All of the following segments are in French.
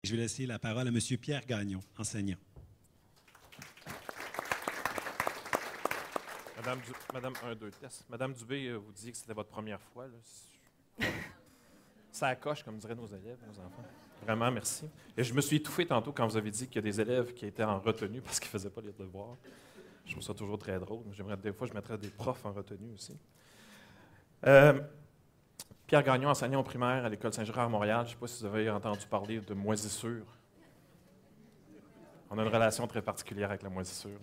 Je vais laisser la parole à M. Pierre Gagnon, enseignant. Madame Dubé, vous disiez que c'était votre première fois. Là. Ça coche, comme diraient nos élèves, nos enfants. Vraiment, merci. Et je me suis étouffé tantôt quand vous avez dit qu'il y a des élèves qui étaient en retenue parce qu'ils ne faisaient pas les devoirs. Je trouve ça toujours très drôle. Des fois, je mettrais des profs en retenue aussi. Pierre Gagnon, enseignant au primaire à l'École Saint-Gérard à Montréal. Je ne sais pas si vous avez entendu parler de moisissure. On a une relation très particulière avec la moisissure.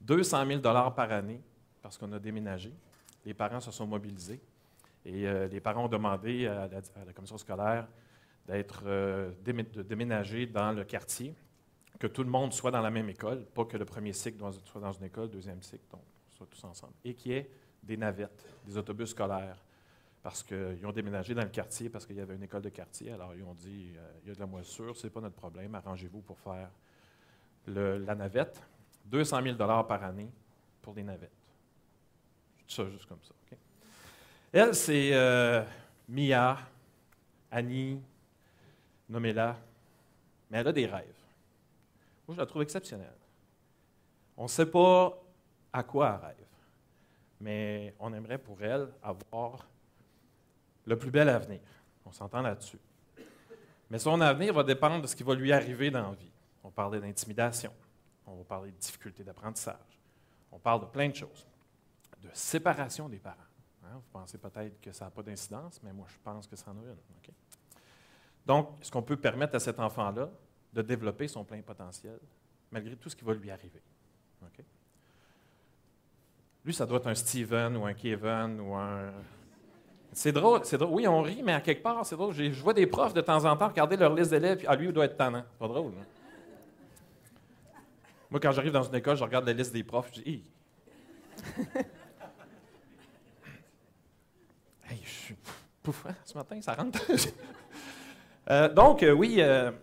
200 000 $ par année, parce qu'on a déménagé. Les parents se sont mobilisés et les parents ont demandé à la commission scolaire de déménager dans le quartier, que tout le monde soit dans la même école, pas que le premier cycle soit dans une école, deuxième cycle, donc soit tous ensemble, et qu'il y ait des navettes, des autobus scolaires, parce qu'ils ont déménagé dans le quartier, parce qu'il y avait une école de quartier. Alors, ils ont dit, il y a de la moisissure, ce n'est pas notre problème, arrangez-vous pour faire la navette. 200 000 $ par année pour des navettes. Je dis ça juste comme ça. Okay? Elle, c'est Mia, Annie, nommez-la, mais elle a des rêves. Moi, je la trouve exceptionnelle. On ne sait pas à quoi elle rêve, mais on aimerait pour elle avoir le plus bel avenir. On s'entend là-dessus. Mais son avenir va dépendre de ce qui va lui arriver dans la vie. On parlait d'intimidation. On va parler de difficultés d'apprentissage. On parle de plein de choses. De séparation des parents. Hein? Vous pensez peut-être que ça n'a pas d'incidence, mais moi, je pense que ça en a une. Okay? Donc, est-ce qu'on peut permettre à cet enfant-là de développer son plein potentiel, malgré tout ce qui va lui arriver? Okay? Lui, ça doit être un Steven ou un Kevin ou un... C'est drôle. Oui, on rit, mais à quelque part, c'est drôle. Je vois des profs de temps en temps regarder leur liste d'élèves, puis lui, il doit être tannant. C'est pas drôle, hein? Moi, quand j'arrive dans une école, je regarde la liste des profs, je dis « Hey! Hey, je suis pouf, hein, ce matin, ça rentre. » Donc, oui,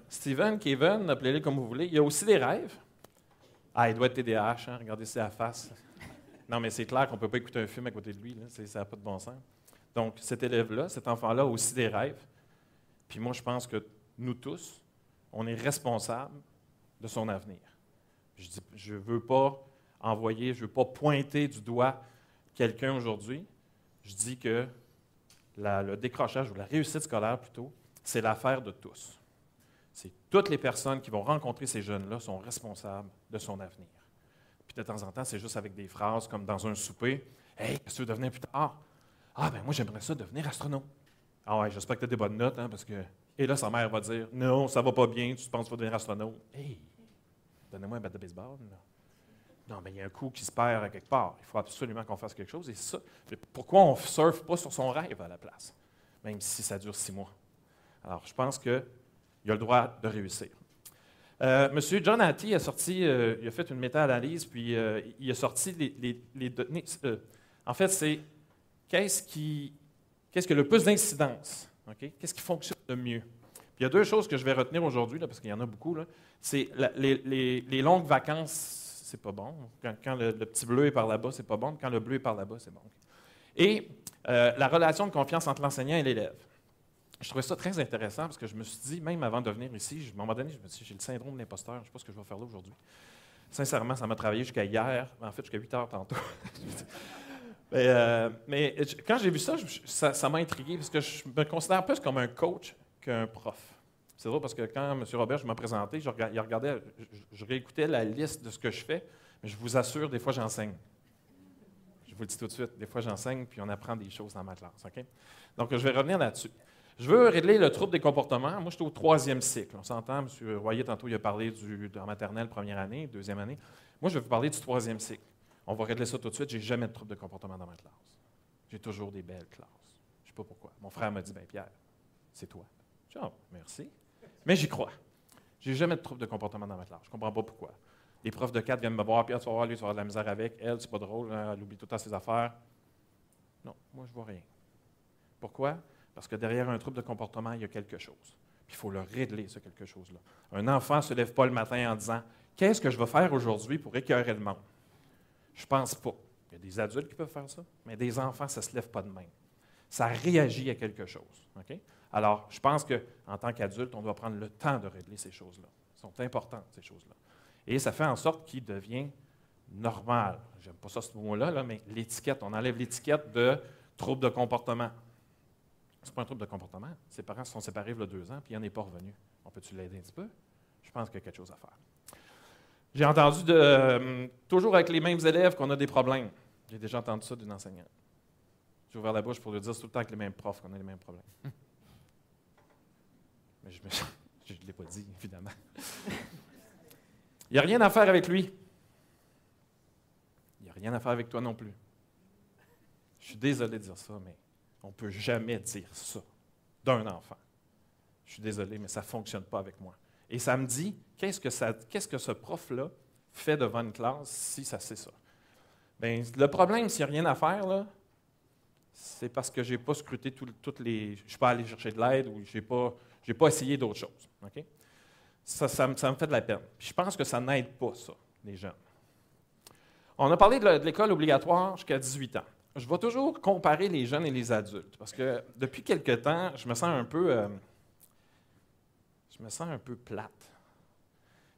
Steven, Kevin, appelez-les comme vous voulez, il y a aussi des rêves. Ah, il doit être TDAH, hein, regardez sa face. Non, mais c'est clair qu'on ne peut pas écouter un film à côté de lui, là, ça n'a pas de bon sens. Donc, cet élève-là, cet enfant-là a aussi des rêves. Puis moi, je pense que nous tous, on est responsables de son avenir. Je dis, je ne veux pas envoyer, je ne veux pas pointer du doigt quelqu'un aujourd'hui. Je dis que le décrochage, ou la réussite scolaire plutôt, c'est l'affaire de tous. C'est toutes les personnes qui vont rencontrer ces jeunes-là sont responsables de son avenir. Puis de temps en temps, c'est juste avec des phrases comme dans un souper. « Hey, qu'est-ce que tu veux devenir plus tard? »« Ah, ben moi, j'aimerais ça devenir astronaute. »« Ah ouais, j'espère que tu as des bonnes notes, hein, parce que... » Et là, sa mère va dire « Non, ça va pas bien, tu penses que tu vas devenir astronaute. »« Hey! » Donnez-moi un bat de baseball. Là. Non, mais il y a un coup qui se perd à quelque part. Il faut absolument qu'on fasse quelque chose. Et ça, pourquoi on ne surfe pas sur son rêve à la place, même si ça dure 6 mois? Alors, je pense qu'il a le droit de réussir. Monsieur John Hattie a sorti, il a fait une méta-analyse, puis il a sorti les données. En fait, c'est qu'est-ce qui a le plus d'incidence? Okay? Qu'est-ce qui fonctionne le mieux? Puis il y a 2 choses que je vais retenir aujourd'hui, là, parce qu'il y en a beaucoup. Là. C'est les longues vacances, c'est pas bon. Quand le petit bleu est par là-bas, c'est pas bon. Quand le bleu est par là-bas, c'est bon. Et la relation de confiance entre l'enseignant et l'élève. Je trouvais ça très intéressant parce que je me suis dit, même avant de venir ici, à un moment donné, je me suis dit, j'ai le syndrome de l'imposteur, je ne sais pas ce que je vais faire là aujourd'hui. Sincèrement, ça m'a travaillé jusqu'à hier, en fait, jusqu'à 8 heures tantôt. mais quand j'ai vu ça, ça m'a intrigué parce que je me considère plus comme un coach qu'un prof. C'est drôle parce que quand M. Robert m'a présenté, je réécoutais la liste de ce que je fais, mais je vous assure, des fois, j'enseigne. Je vous le dis tout de suite, des fois, j'enseigne, puis on apprend des choses dans ma classe. Okay? Donc, je vais revenir là-dessus. Je veux régler le trouble des comportements. Moi, je suis au 3e cycle. On s'entend, M. Royer, tantôt, il a parlé en maternelle, première année, 2e année. Moi, je vais vous parler du 3e cycle. On va régler ça tout de suite. Je n'ai jamais de trouble de comportement dans ma classe. J'ai toujours des belles classes. Je ne sais pas pourquoi. Mon frère m'a dit, « Bien, Pierre, c'est toi. » Je dis, « Oh, merci. » Mais j'y crois. Je n'ai jamais de trouble de comportement dans ma classe. Je ne comprends pas pourquoi. Les profs de 4 viennent me voir, « Pierre, tu vas voir, lui, tu vas avoir de la misère avec. Elle, c'est pas drôle, hein, elle oublie tout le temps ses affaires. » Non, moi, je ne vois rien. Pourquoi? Parce que derrière un trouble de comportement, il y a quelque chose. Puis il faut le régler, ce quelque chose-là. Un enfant ne se lève pas le matin en disant « Qu'est-ce que je vais faire aujourd'hui pour écœurer le monde? » Je ne pense pas. Il y a des adultes qui peuvent faire ça, mais des enfants, ça ne se lève pas de même. Ça réagit à quelque chose. Okay? Alors, je pense qu'en tant qu'adulte, on doit prendre le temps de régler ces choses-là. Elles sont importantes, ces choses-là. Et ça fait en sorte qu'il devient normal. J'aime pas ça, ce mot-là, là, mais l'étiquette, on enlève l'étiquette de trouble de comportement. C'est pas un trouble de comportement. Ses parents se sont séparés il y a 2 ans, puis il n'en est pas revenu. On peut-tu l'aider un petit peu? Je pense qu'il y a quelque chose à faire. J'ai entendu toujours avec les mêmes élèves qu'on a des problèmes. J'ai déjà entendu ça d'une enseignante. J'ai ouvert la bouche pour lui dire tout le temps avec les mêmes profs qu'on a les mêmes problèmes. Mais je ne l'ai pas dit, évidemment. Il n'y a rien à faire avec lui. Il n'y a rien à faire avec toi non plus. Je suis désolé de dire ça, mais on ne peut jamais dire ça d'un enfant. Je suis désolé, mais ça ne fonctionne pas avec moi. Et ça me dit, qu'est-ce que ce prof-là fait devant une classe si ça sait ça? Bien, le problème, s'il n'y a rien à faire, là, c'est parce que je n'ai pas scruté toutes les... Je ne suis pas allé chercher de l'aide ou je n'ai pas essayé d'autres choses. Okay? Ça me fait de la peine. Puis je pense que ça n'aide pas, ça, les jeunes. On a parlé de l'école obligatoire jusqu'à 18 ans. Je vais toujours comparer les jeunes et les adultes, parce que depuis quelque temps, je me sens un peu plate.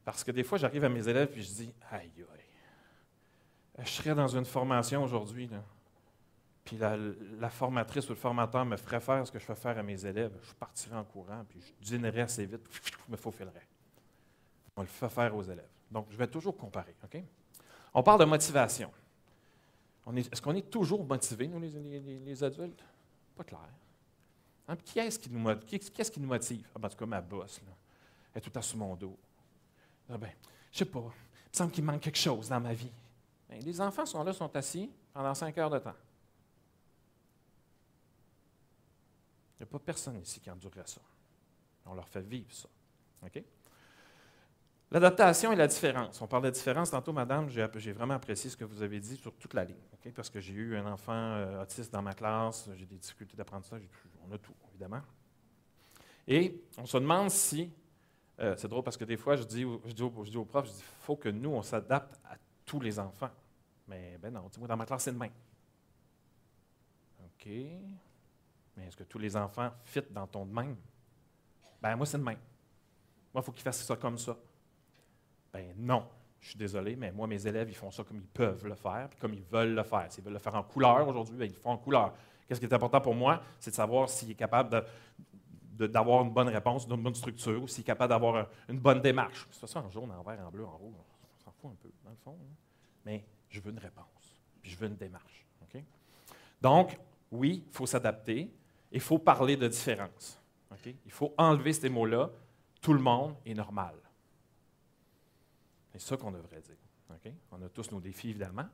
Parce que des fois, j'arrive à mes élèves et je dis « Aïe, aïe, je serais dans une formation aujourd'hui, là, puis la formatrice ou le formateur me ferait faire ce que je fais faire à mes élèves. Je partirais en courant, puis je dînerais assez vite, je me faufilerais. On le fait faire aux élèves. Donc, je vais toujours comparer. OK? On parle de motivation. Est-ce qu'on est toujours motivés, nous, les adultes? Pas clair. Hein? Qu'est-ce qui nous motive? Ah, ben, en tout cas, ma boss, là, elle est tout le temps sous mon dos. Ah, ben, je sais pas. Il me semble qu'il manque quelque chose dans ma vie. Bien, les enfants sont là, sont assis pendant 5 heures de temps. Il n'y a pas personne ici qui endurerait ça. On leur fait vivre ça. OK? L'adaptation et la différence. On parle de différence. Tantôt, madame, j'ai vraiment apprécié ce que vous avez dit sur toute la ligne. Okay? Parce que j'ai eu un enfant autiste dans ma classe, j'ai des difficultés d'apprentissage, on a tout, évidemment. Et on se demande si, c'est drôle parce que des fois, je dis aux profs, il faut que nous, on s'adapte à tous les enfants. Mais ben non, moi, dans ma classe, c'est de même. OK. Mais est-ce que tous les enfants fit dans ton de même? Ben moi, c'est de même. Moi, il faut qu'ils fassent ça comme ça. Ben non, je suis désolé, mais moi, mes élèves, ils font ça comme ils peuvent le faire, puis comme ils veulent le faire. S'ils veulent le faire en couleur aujourd'hui, ben, ils le font en couleur. Qu'est-ce qui est important pour moi? C'est de savoir s'il est capable d'avoir une bonne réponse, une bonne structure, ou s'il est capable d'avoir une bonne démarche. C'est ça en jaune, en vert, en bleu, en rouge. On s'en fout un peu, dans le fond. Hein? Mais je veux une réponse, puis je veux une démarche. Okay? Donc, oui, il faut s'adapter, et il faut parler de différence. Okay? Il faut enlever ces mots-là. Tout le monde est normal. C'est ça qu'on devrait dire. Okay? On a tous nos défis, évidemment,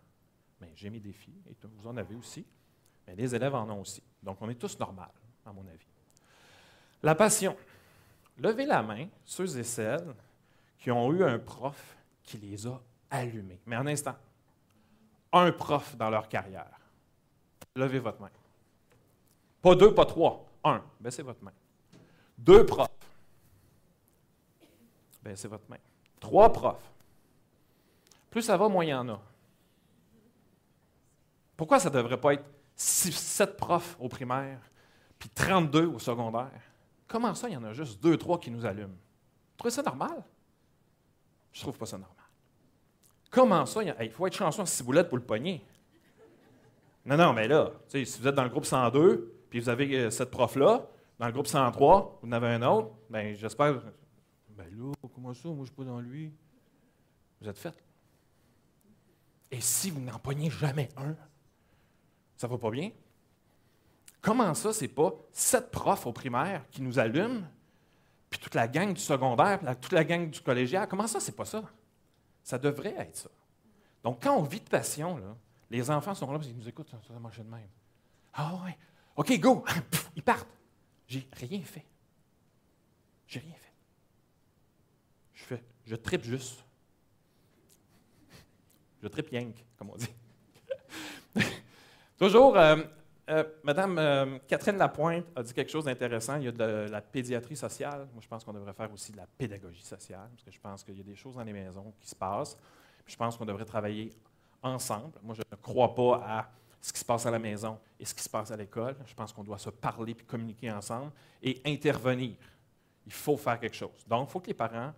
mais j'ai mes défis, et vous en avez aussi, mais les élèves en ont aussi. Donc, on est tous normaux, à mon avis. La passion. Levez la main, ceux et celles qui ont eu un prof qui les a allumés. Mais un instant, un prof dans leur carrière. Levez votre main. Pas 2, pas 3, 1. Baissez votre main. 2 profs. Baissez votre main. 3 profs. Plus ça va, moins il y en a. Pourquoi ça ne devrait pas être 7 profs au primaire, puis 32 au secondaire? Comment ça, il y en a juste 2, 3 qui nous allument? Vous trouvez ça normal? Je ne trouve pas ça normal. Comment ça? Il faut être chanceux en ciboulette pour le pogner. Non, mais là, si vous êtes dans le groupe 102, puis vous avez cette prof-là, dans le groupe 103, vous en avez un autre, bien, j'espère... Ben là, comment ça? Moi, je ne suis pas dans lui. Vous êtes fait. Et si vous n'en pognez jamais un, ça va pas bien? Comment ça, c'est pas 7 profs au primaire qui nous allument, puis toute la gang du secondaire, puis toute la gang du collégial? Comment ça, c'est pas ça? Ça devrait être ça. Donc, quand on vit de passion, là, les enfants sont là parce qu'ils nous écoutent, ça marche de même. Ah ouais, OK, go! Ils partent. J'ai rien fait. J'ai rien fait. Je tripe juste. Je tripe yank, comme on dit. Toujours, Madame Catherine Lapointe a dit quelque chose d'intéressant. Il y a de la pédiatrie sociale. Moi, je pense qu'on devrait faire aussi de la pédagogie sociale, parce que je pense qu'il y a des choses dans les maisons qui se passent. Puis je pense qu'on devrait travailler ensemble. Moi, je ne crois pas à ce qui se passe à la maison et ce qui se passe à l'école. Je pense qu'on doit se parler puis communiquer ensemble et intervenir. Il faut faire quelque chose. Donc, il faut que les parents,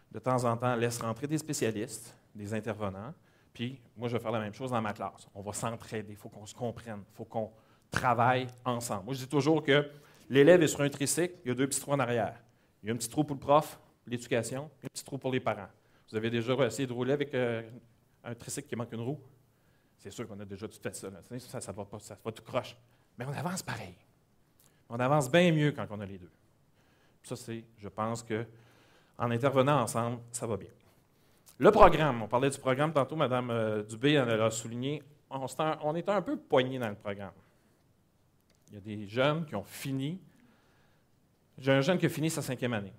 de temps en temps, laissent rentrer des spécialistes, des intervenants. Puis, moi, je vais faire la même chose dans ma classe. On va s'entraider, il faut qu'on se comprenne, il faut qu'on travaille ensemble. Moi, je dis toujours que l'élève est sur un tricycle, il y a 2 petits trous en arrière. Il y a un petit trou pour le prof, l'éducation, et un petit trou pour les parents. Vous avez déjà essayé de rouler avec un tricycle qui manque une roue? C'est sûr qu'on a déjà tout fait ça. Ça va pas, ça va tout croche. Mais on avance pareil. On avance bien mieux quand on a les deux. Ça, je pense qu'en intervenant ensemble, ça va bien. Le programme, on parlait du programme tantôt, Mme Dubé elle l'a souligné, on est un peu poigné dans le programme. Il y a des jeunes qui ont fini. J'ai un jeune qui a fini sa 5e année.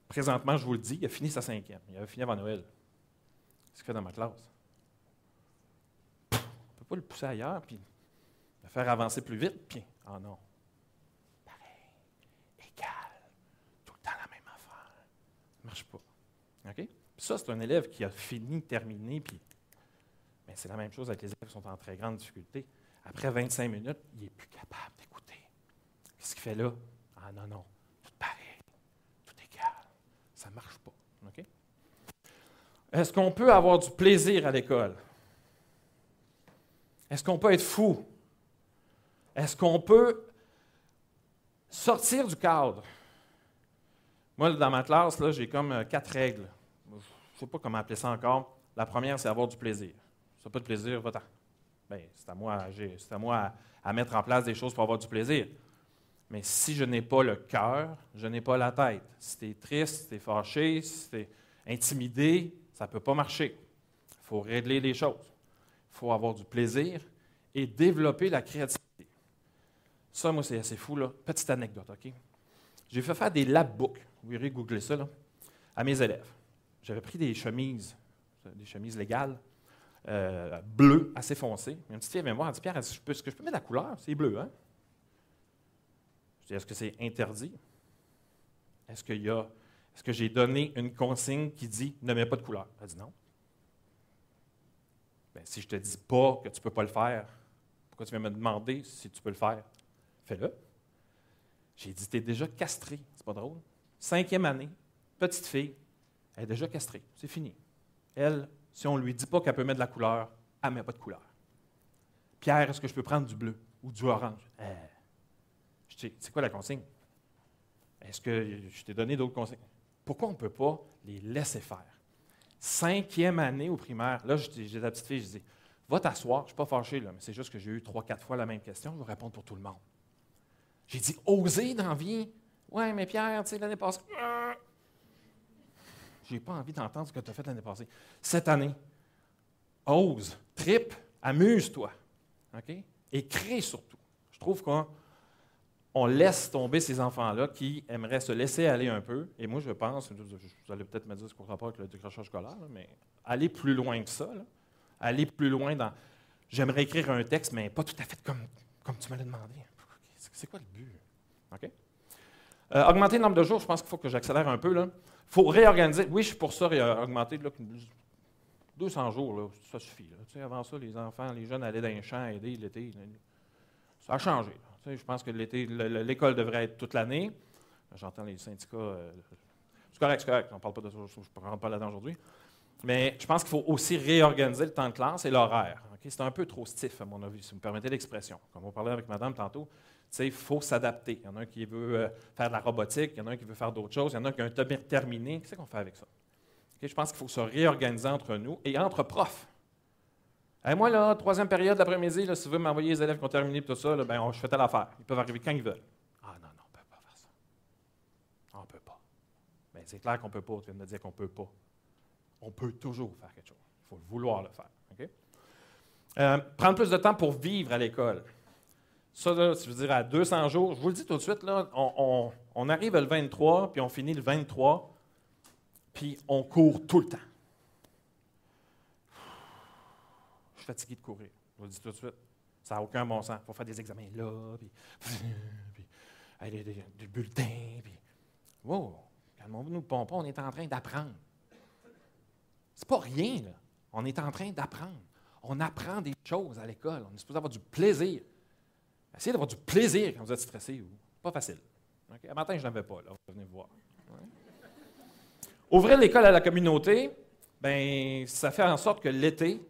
Présentement, je vous le dis, il a fini sa 5e. Il avait fini avant Noël. Qu'est-ce qu'il fait dans ma classe? On ne peut pas le pousser ailleurs, puis le faire avancer plus vite, puis, ah non. Pareil, égal, tout le temps la même affaire. Ça ne marche pas. OK? Puis ça, c'est un élève qui a fini, terminé, puis ben, c'est la même chose avec les élèves qui sont en très grande difficulté. Après 25 minutes, il n'est plus capable d'écouter. Qu'est-ce qu'il fait là? Ah non, non, tout pareil, tout égal. Ça ne marche pas. OK? Est-ce qu'on peut avoir du plaisir à l'école? Est-ce qu'on peut être fou? Est-ce qu'on peut sortir du cadre? Moi, dans ma classe, là, j'ai comme 4 règles. Je ne sais pas comment appeler ça encore. La première, c'est avoir du plaisir. Si tu n'as pas de plaisir, va-t'en. Bien, c'est à moi à agir. C'est à moi à mettre en place des choses pour avoir du plaisir. Mais si je n'ai pas le cœur, je n'ai pas la tête. Si tu es triste, si tu es fâché, si tu es intimidé, ça ne peut pas marcher. Il faut régler les choses. Il faut avoir du plaisir et développer la créativité. Ça, moi, c'est assez fou, là. Petite anecdote, OK? J'ai fait faire des labbooks, vous irez googler ça, là, à mes élèves. J'avais pris des chemises légales, bleues, assez foncées. Une petite fille vient me voir, elle dit, Pierre, est-ce que je peux mettre la couleur? C'est bleu, hein? Je dis, est-ce que c'est interdit? Est-ce que j'ai donné une consigne qui dit ne mets pas de couleur? Elle dit non. Bien, si je ne te dis pas que tu ne peux pas le faire, pourquoi tu viens me demander si tu peux le faire? Fais-le. J'ai dit, tu es déjà castré. C'est pas drôle. 5e année, petite fille, elle est déjà castrée. C'est fini. Elle, si on ne lui dit pas qu'elle peut mettre de la couleur, elle ne met pas de couleur. Pierre, est-ce que je peux prendre du bleu ou du orange? Je dis, c'est quoi la consigne? Est-ce que je t'ai donné d'autres consignes? Pourquoi on ne peut pas les laisser faire? 5e année au primaire, là, j'ai la petite fille, je dis, va t'asseoir, je ne suis pas fâché, là, mais c'est juste que j'ai eu 3-4 fois la même question, je vais répondre pour tout le monde. J'ai dit, oser dans la vie. Ouais, mais Pierre, tu sais, l'année passée, j'ai pas envie d'entendre ce que tu as fait l'année passée. Cette année, ose, tripe, amuse-toi. OK? Et crée surtout. Je trouve qu'on laisse tomber ces enfants-là qui aimeraient se laisser aller un peu. Et moi, je pense, vous allez peut-être me dire ce qu'on rapport avec le décrochage scolaire, là, mais aller plus loin que ça, là, aller plus loin dans. J'aimerais écrire un texte, mais pas tout à fait comme tu me l'as demandé. C'est quoi le but? OK? Augmenter le nombre de jours, je pense qu'il faut que j'accélère un peu. Il faut réorganiser. Oui, je suis pour ça, augmenter 200 jours, là, ça suffit. Là. Tu sais, avant ça, les enfants, les jeunes allaient dans les champs aider l'été. Ça a changé. Tu sais, je pense que l'école devrait être toute l'année. J'entends les syndicats. C'est correct. On ne parle pas de ça, je ne rentre pas là-dedans aujourd'hui. Mais je pense qu'il faut aussi réorganiser le temps de classe et l'horaire. Okay? C'est un peu trop stiff, à mon avis, si vous me permettez l'expression. Comme on parlait avec madame tantôt, il faut s'adapter. Il y en a un qui veut faire de la robotique, il y en a un qui veut faire d'autres choses, il y en a un qui a un temps terminé. Qu'est-ce qu'on fait avec ça? Okay? Je pense qu'il faut se réorganiser entre nous et entre profs. Hey, moi, là, 3e période l'après-midi, si tu veux m'envoyer les élèves qui ont terminé et tout ça, là, ben, je fais telle affaire. Ils peuvent arriver quand ils veulent. Ah non, on ne peut pas faire ça. On ne peut pas. Bien, c'est clair qu'on ne peut pas. Tu viens de me dire qu'on ne peut pas. On peut toujours faire quelque chose. Il faut vouloir le faire. Okay? Prendre plus de temps pour vivre à l'école. Ça, là, si je veux dire, à 200 jours, je vous le dis tout de suite, là, on arrive le 23, puis on finit le 23, puis on court tout le temps. Je suis fatigué de courir. Je vous le dis tout de suite. Ça n'a aucun bon sens. Il faut faire des examens là, puis des bulletins, puis... Wow! Calmons-nous, pompons, on est en train d'apprendre. C'est pas rien, là. On est en train d'apprendre. On apprend des choses à l'école. On est supposé avoir du plaisir. Essayez d'avoir du plaisir quand vous êtes stressé. Pas facile. Okay? Un matin, je n'en avais pas. Là. Vous venez voir. Ouais. Ouvrir l'école à la communauté, ben, ça fait en sorte que l'été...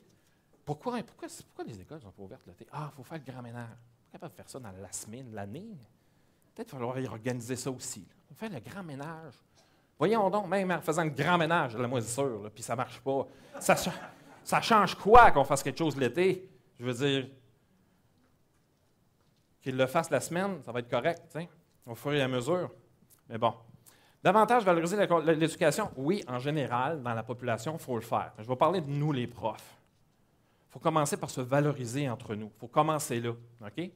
Pourquoi les écoles ne sont pas ouvertes l'été? Ah, il faut faire le grand ménage. On est capable de faire ça dans la semaine, l'année. Peut-être qu'il va falloir organiser ça aussi. On fait le grand ménage. Voyons donc, même en faisant le grand ménage de la moisissure, puis ça ne marche pas. Ça change quoi qu'on fasse quelque chose l'été? Je veux dire, qu'il le fasse la semaine, ça va être correct, t'sais, au fur et à mesure. Mais bon. Davantage valoriser l'éducation? Oui, en général, dans la population, il faut le faire. Je vais parler de nous, les profs. Il faut commencer par se valoriser entre nous. Il faut commencer là. Il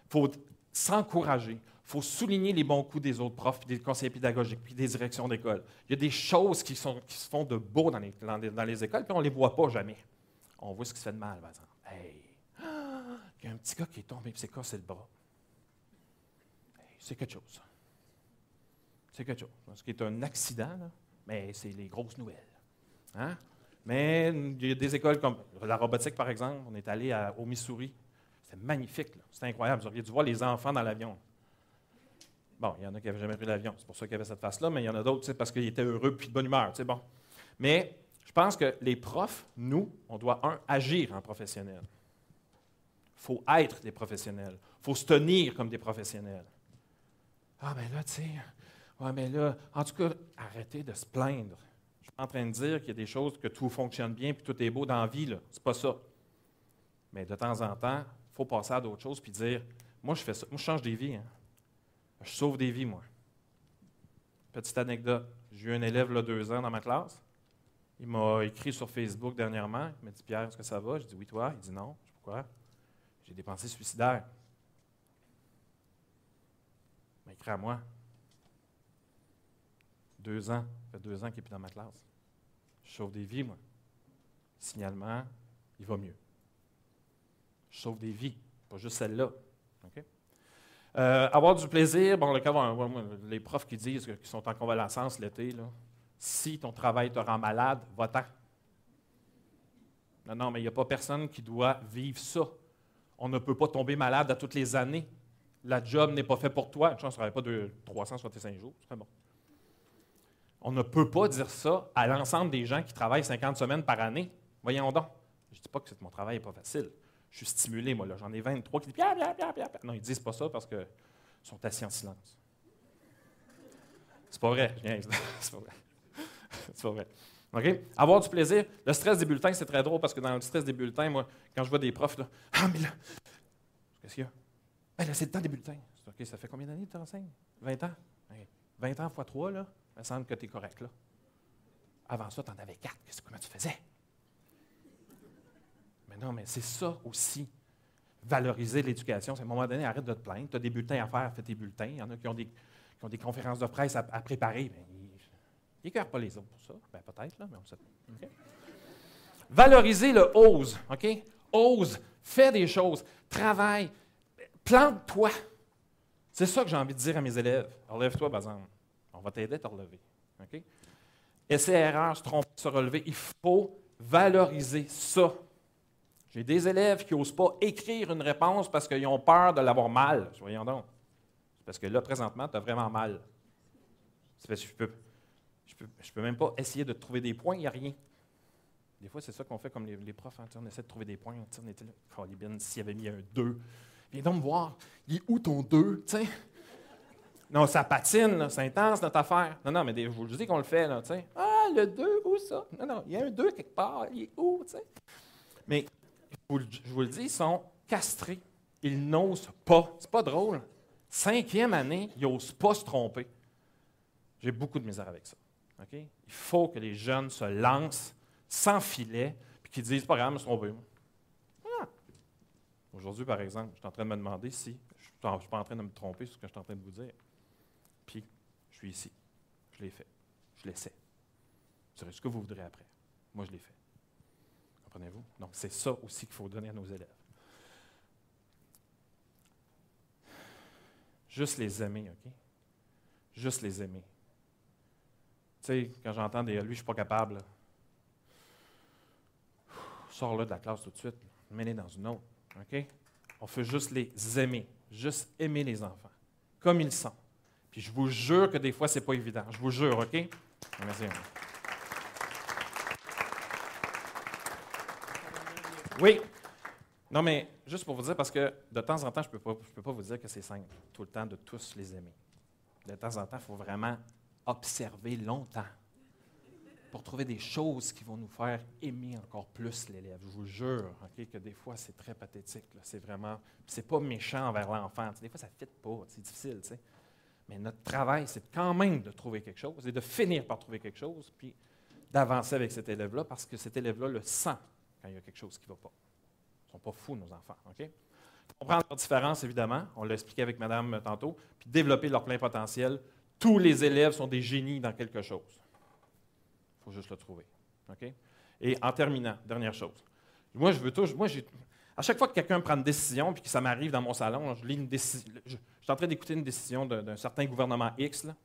faut s'encourager. Il faut souligner les bons coups des autres profs, puis des conseillers pédagogiques, puis des directions d'école. Il y a des choses qui se font de beau dans les écoles, puis on ne les voit pas jamais. On voit ce qui se fait de mal, par exemple. Hey, il y a un petit gars qui est tombé et s'est cassé le bras. Hey, c'est quelque chose. C'est quelque chose. Ce qui est un accident, là, mais c'est les grosses nouvelles. Hein? Mais il y a des écoles comme la robotique, par exemple. On est allé au Missouri. C'était magnifique. C'était incroyable. Vous auriez dû voir les enfants dans l'avion. Bon, il y en a qui n'avaient jamais pris l'avion. C'est pour ça qu'il y avait cette face-là, mais il y en a d'autres parce qu'ils étaient heureux et de bonne humeur. Bon. Mais je pense que les profs, nous, on doit, agir en professionnel. Il faut être des professionnels. Il faut se tenir comme des professionnels. Ah, ben là, tu sais, ouais, mais là, en tout cas, arrêtez de se plaindre. Je suis pas en train de dire qu'il y a des choses, que tout fonctionne bien puis tout est beau dans la vie, là. C'est pas ça. Mais de temps en temps, il faut passer à d'autres choses puis dire, moi, je fais ça. Moi, je change des vies. Hein. Je sauve des vies, moi. Petite anecdote. J'ai eu un élève, là, 2 ans dans ma classe. Il m'a écrit sur Facebook dernièrement. Il m'a dit, Pierre, est-ce que ça va? J'ai dit, oui, toi? Il dit, non. Je dis, pourquoi? J'ai des pensées suicidaires. Il m'a écrit à moi. 2 ans. Ça fait 2 ans qu'il n'est plus dans ma classe. Je sauve des vies, moi. Signalement, il va mieux. Je sauve des vies, pas juste celle-là. Okay? Avoir du plaisir, bon, les profs qui disent qu'ils sont en convalescence l'été, là, si ton travail te rend malade, va-t'en. Non, mais il n'y a pas personne qui doit vivre ça. On ne peut pas tomber malade à toutes les années. La job n'est pas faite pour toi. Une chance, ça ne travaille pas 365 jours, c'est très bon. On ne peut pas dire ça à l'ensemble des gens qui travaillent 50 semaines par année. Voyons donc. Je ne dis pas que mon travail n'est pas facile. Je suis stimulé, moi. J'en ai 23 qui disent Pierre, Pierre, Pierre, Pierre. Non, ils ne disent pas ça parce qu'ils sont assis en silence. C'est pas vrai. C'est pas vrai. C'est pas vrai. OK? Avoir du plaisir. Le stress des bulletins, c'est très drôle parce que dans le stress des bulletins, moi, quand je vois des profs, là, ah, mais là, qu'est-ce qu'il y a? Ben là, c'est le temps des bulletins. OK, ça fait combien d'années que tu enseignes? 20 ans? Okay. 20 ans x 3, là, il me semble que tu es correct, là. Avant ça, tu en avais 4. Comment tu faisais? Mais non, mais c'est ça aussi. Valoriser l'éducation. C'est à un moment donné, arrête de te plaindre. Tu as des bulletins à faire, fais tes bulletins. Il y en a qui ont des conférences de presse à préparer. Bien, ils n'écœurent pas les autres pour ça. Bien, peut-être, là, mais on sait pas. Okay? Valoriser le ose. OK? Ose. Fais des choses. Travaille. Plante-toi. C'est ça que j'ai envie de dire à mes élèves. Relève-toi, par exemple. On va t'aider à te relever. OK? Essai, erreur, se tromper, se relever. Il faut valoriser ça. J'ai des élèves qui n'osent pas écrire une réponse parce qu'ils ont peur de l'avoir mal. Voyons donc. C'est parce que là, présentement, tu as vraiment mal. C'est parce que je peux même pas essayer de trouver des points, il n'y a rien. Des fois, c'est ça qu'on fait comme les profs. Hein, on essaie de trouver des points. On était là, Colibine, s'il avait mis un 2. Viens donc me voir. Il est où ton 2? T'sais? Non, ça patine, là, c'est intense notre affaire. Non, mais je vous dis qu'on le fait. Là, t'sais. Ah, le 2, où ça? Non, il y a un 2 quelque part. Il est où? T'sais? Mais je vous le dis, ils sont castrés. Ils n'osent pas. C'est pas drôle. 5e année, ils n'osent pas se tromper. J'ai beaucoup de misère avec ça. Okay? Il faut que les jeunes se lancent sans filet puis qu'ils disent, pas grave, je me suis trompé. Ah. Aujourd'hui, par exemple, je suis en train de me demander si je ne suis pas en train de me tromper sur ce que je suis en train de vous dire. Puis, je suis ici. Je l'ai fait. Je l'essaie. Vous saurez ce que vous voudrez après. Moi, je l'ai fait. Comprenez-vous? Donc, c'est ça aussi qu'il faut donner à nos élèves. Juste les aimer, OK? Juste les aimer. Tu sais, quand j'entends des « lui, je ne suis pas capable », sors-le de la classe tout de suite, mets-les dans une autre. OK? On fait juste les aimer, juste aimer les enfants, comme ils sont. Puis je vous jure que des fois, ce n'est pas évident. Je vous jure, OK? Merci. Oui. Non, mais juste pour vous dire, parce que de temps en temps, je ne peux pas vous dire que c'est simple, tout le temps, de tous les aimer. De temps en temps, il faut vraiment observer longtemps pour trouver des choses qui vont nous faire aimer encore plus l'élève. Je vous jure, okay, que des fois, c'est très pathétique. Là. C'est vraiment... C'est pas méchant envers l'enfant. Des fois, ça ne fit pas. C'est difficile, tu sais. Mais notre travail, c'est quand même de trouver quelque chose et de finir par trouver quelque chose, puis d'avancer avec cet élève-là, parce que cet élève-là le sent quand il y a quelque chose qui ne va pas. Ils ne sont pas fous, nos enfants. OK? Comprendre leurs différences, évidemment. On l'a expliqué avec madame tantôt. Puis développer leur plein potentiel. Tous les élèves sont des génies dans quelque chose. Il faut juste le trouver. OK? Et en terminant, dernière chose. Moi, à chaque fois que quelqu'un prend une décision, puis que ça m'arrive dans mon salon, je lis une décision. Je suis en train d'écouter une décision d'un certain gouvernement X. Là.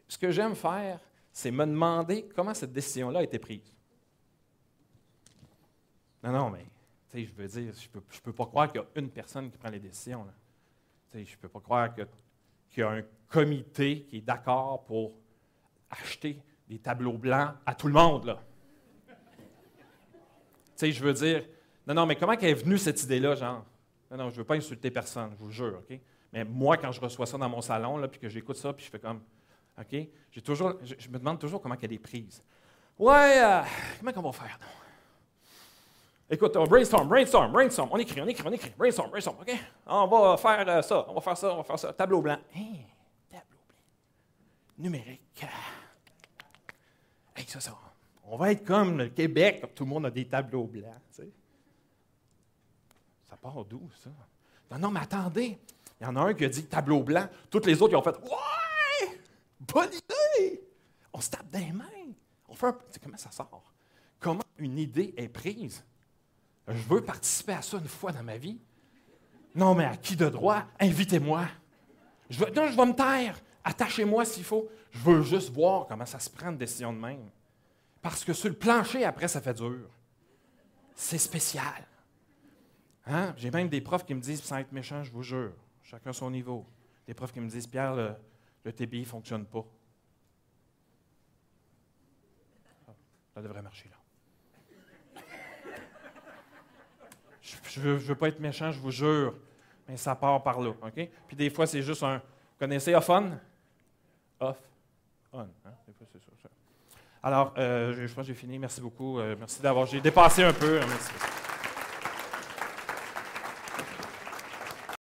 Ce que j'aime faire, c'est me demander comment cette décision-là a été prise. Non, mais, tu sais, je veux dire, je peux pas croire qu'il y a une personne qui prend les décisions. Là. Tu sais, je peux pas croire qu'il y a un comité qui est d'accord pour acheter des tableaux blancs à tout le monde, là. Tu sais, je veux dire, non, mais comment qu'elle est venue cette idée-là, genre? Non, je veux pas insulter personne, je vous jure, OK? Mais moi, quand je reçois ça dans mon salon, là, puis que j'écoute ça, puis je fais comme, OK? Je me demande toujours comment qu'elle est prise. Ouais, comment qu'on va faire, non? Écoute, on brainstorm, on écrit, brainstorm, OK? On va faire ça, tableau blanc. Hein? Tableau blanc. Numérique. Hey, ça. On va être comme le Québec, comme tout le monde a des tableaux blancs, tu sais. Ça part d'où, ça? Non, mais attendez, il y en a un qui a dit tableau blanc, tous les autres, ils ont fait « Ouais! Bonne idée! » On se tape dans les mains. On fait comment ça sort? Comment une idée est prise? Je veux participer à ça une fois dans ma vie. Non, mais à qui de droit? Invitez-moi. Je vais me taire. Attachez-moi s'il faut. Je veux juste voir comment ça se prend une décision de même. Parce que sur le plancher, après, ça fait dur. C'est spécial. Hein? J'ai même des profs qui me disent, sans être méchant, je vous jure, chacun son niveau. Des profs qui me disent, Pierre, le TBI ne fonctionne pas. Ça devrait marcher là. Je veux pas être méchant, je vous jure, mais ça part par là, OK? Puis des fois, c'est juste un... Vous connaissez off-on? Off-on, hein? Des fois, c'est ça. Alors, je pense que j'ai fini. Merci beaucoup. Merci d'avoir... J'ai dépassé un peu. Merci.